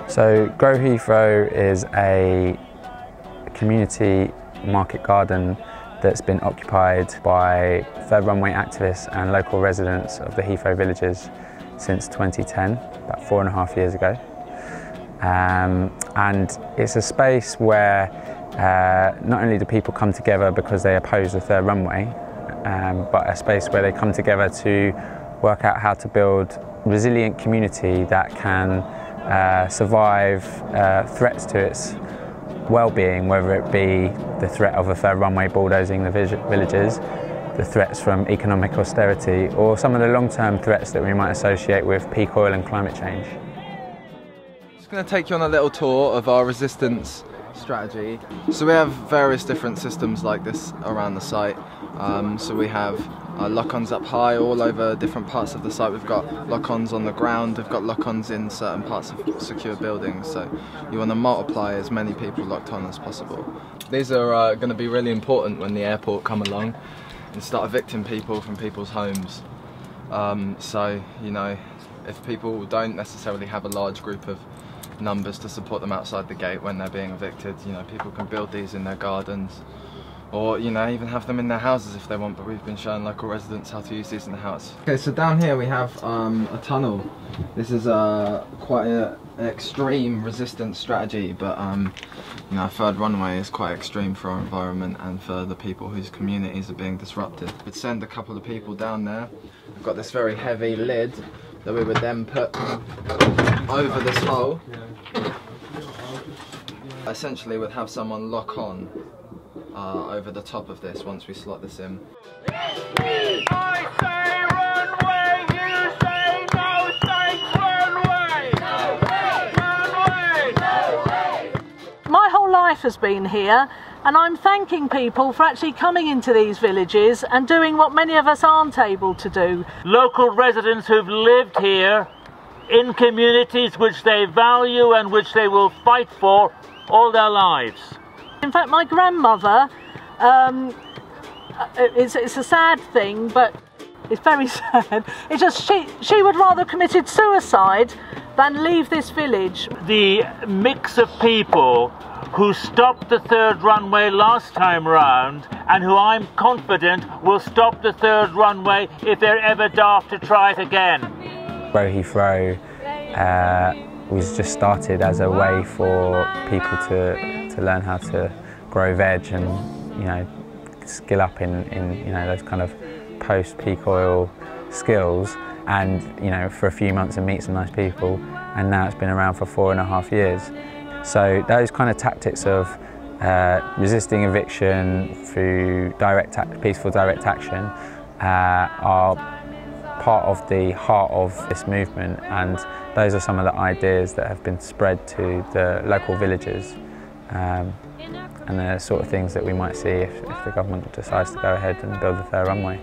So Grow Heathrow is a community market garden that's been occupied by third runway activists and local residents of the Heathrow villages since 2010, about 4.5 years ago. And it's a space where not only do people come together because they oppose the third runway, but a space where they come together to work out how to build resilient community that can survive threats to its well-being, whether it be the threat of a third runway bulldozing the villages, the threats from economic austerity, or some of the long-term threats that we might associate with peak oil and climate change. I'm just going to take you on a little tour of our resistance strategy. So we have various different systems like this around the site. So we have lock-ons up high all over different parts of the site. We've got lock-ons on the ground, we've got lock-ons in certain parts of secure buildings, so you want to multiply as many people locked on as possible. These are going to be really important when the airport come along and start evicting people from people's homes. So, you know, if people don't necessarily have a large group of numbers to support them outside the gate when they're being evicted, you know, people can build these in their gardens, or, you know, even have them in their houses if they want, but we've been showing local residents how to use these in the house. Okay, so down here we have a tunnel. This is quite an extreme resistance strategy, but you know, third runway is quite extreme for our environment and for the people whose communities are being disrupted. We'd send a couple of people down there. We've got this very heavy lid that we would then put over this hole. Essentially we'd have someone lock on over the top of this once we slot this in. I say runway, you say no thanks runway! Runway! My whole life has been here, and I'm thanking people for actually coming into these villages and doing what many of us aren't able to do. Local residents who've lived here in communities which they value and which they will fight for all their lives. In fact, my grandmother, it's a sad thing, but it's very sad. It's just she would rather committed suicide than leave this village. The mix of people who stopped the third runway last time round and who I'm confident will stop the third runway if they're ever daft to try it again. Grow Heathrow was just started as a way for people to learn how to grow veg and, you know, skill up in you know, those kind of post-peak oil skills, and, you know, for a few months and meet some nice people, and now it's been around for 4.5 years. So those kind of tactics of resisting eviction through peaceful direct action are part of the heart of this movement, and those are some of the ideas that have been spread to the local villages, and the sort of things that we might see if the government decides to go ahead and build the third runway.